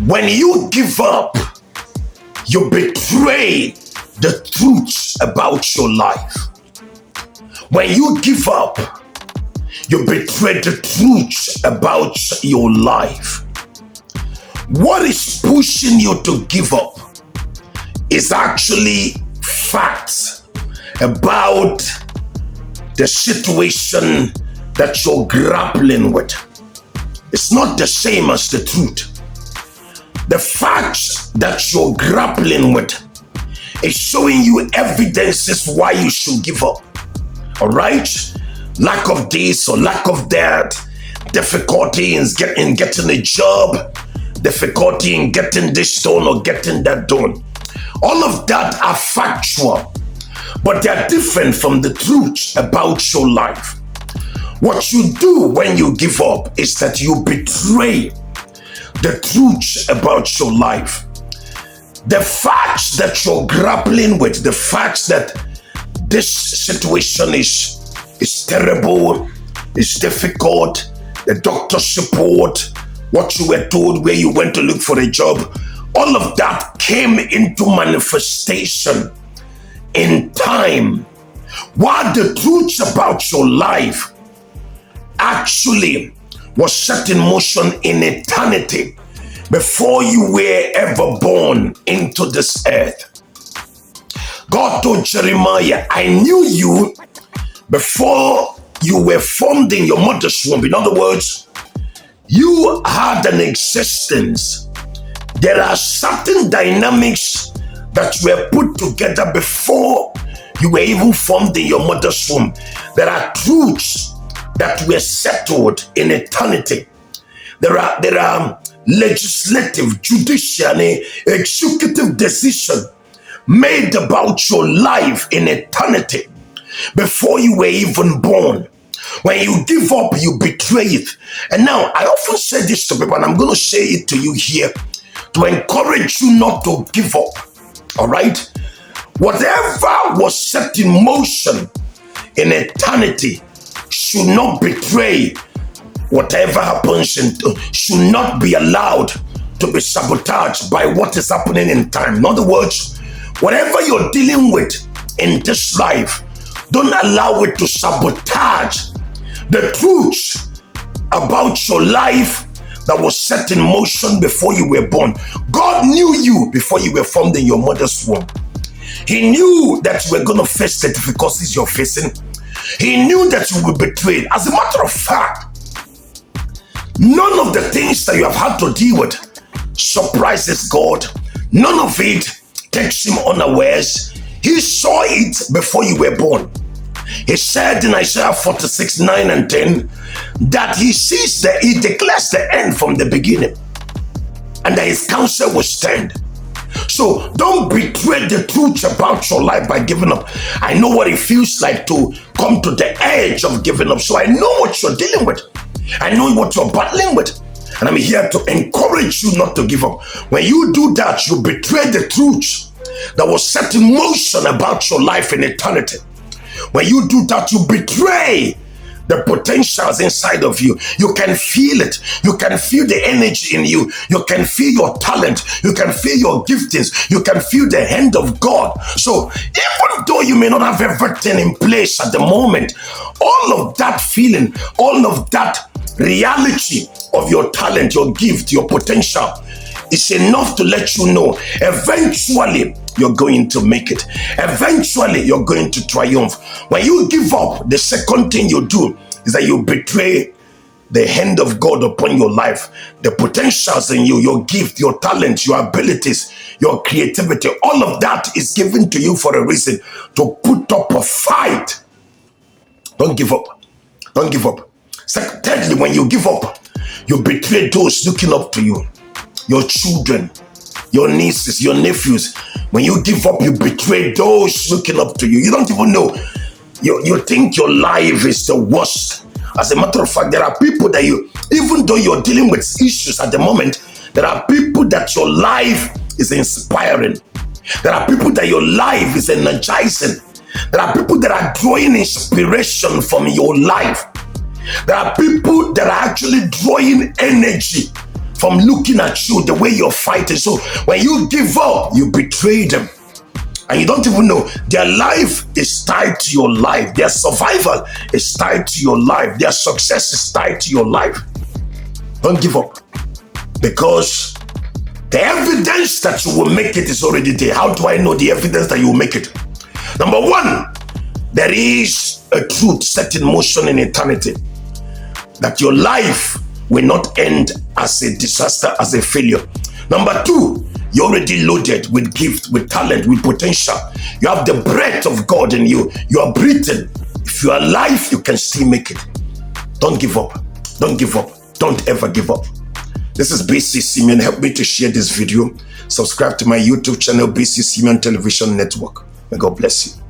When you give up, you betray the truth about your life. When you give up, you betray the truth about your life. What is pushing you to give up is actually facts about the situation that you're grappling with. It's not the same as the truth. The facts that you're grappling with is showing you evidences why you should give up. All right? Lack of this or lack of that, difficulty in getting a job, difficulty in getting this done or getting that done. All of that are factual, but they are different from the truth about your life. What you do when you give up is that you betray the truth about your life. The facts that you're grappling with, the facts that this situation is terrible, is difficult, the doctor's report, what you were told, where you went to look for a job, all of that came into manifestation in time, while the truth about your life actually was set in motion in eternity before you were ever born into this earth. God told Jeremiah, I knew you before you were formed in your mother's womb. In other words, you had an existence. There are certain dynamics that were put together before you were even formed in your mother's womb. There are truths that were settled in eternity. There are legislative, judicial, and executive decisions made about your life in eternity before you were even born. When you give up, you betray it. And now, I often say this to people, and I'm going to say it to you here to encourage you not to give up. All right? Whatever was set in motion in eternity should not betray whatever happens, should not be allowed to be sabotaged by what is happening in time. In other words, whatever you're dealing with in this life, don't allow it to sabotage the truth about your life that was set in motion before you were born. God knew you before you were formed in your mother's womb. He knew that you were going to face the difficulties you're facing. He knew that you would be betrayed. As a matter of fact, none of the things that you have had to deal with surprises God. None of it takes him unawares. He saw it before you were born. He said in Isaiah 46, 9 and 10, that he declares the end from the beginning, and that his counsel will stand. So don't betray the truth about your life by giving up. I know what it feels like to come to the edge of giving up. So I know what you're dealing with. I know what you're battling with. And I'm here to encourage you not to give up. When you do that, you betray the truth that was set in motion about your life in eternity. When you do that, you betray the potentials inside of you. You can feel it. You can feel the energy in you. You can feel your talent. You can feel your giftings. You can feel the hand of God. So even though you may not have everything in place at the moment, all of that feeling, all of that reality of your talent, your gift, your potential is enough to let you know eventually you're going to make it. Eventually you're going to triumph. When you give up, the second thing you do is that you betray the hand of God upon your life. The potentials in you, your gift, your talent, your abilities, your creativity, all of that is given to you for a reason, to put up a fight. Don't give up. Don't give up. Thirdly, when you give up, you betray those looking up to you. Your children, your nieces, your nephews. When you give up, you betray those looking up to you. You don't even know. You think your life is the worst. As a matter of fact, there are people that even though you're dealing with issues at the moment, there are people that your life is inspiring. There are people that your life is energizing. There are people that are drawing inspiration from your life. There are people that are actually drawing energy from looking at you, the way you're fighting. So when you give up, you betray them. And you don't even know their life is tied to your life. Their survival is tied to your life. Their success is tied to your life. Don't give up, because the evidence that you will make it is already there. How do I know the evidence that you will make it? Number one, there is a truth set in motion in eternity, that your life will not end as a disaster, as a failure. Number two, you're already loaded with gift, with talent, with potential. You have the breath of God in you. You are breathing. If you are alive, you can still make it. Don't give up. Don't give up. Don't ever give up. This is BC Simeon. Help me to share this video. Subscribe to my YouTube channel, BC Simeon Television Network. May God bless you.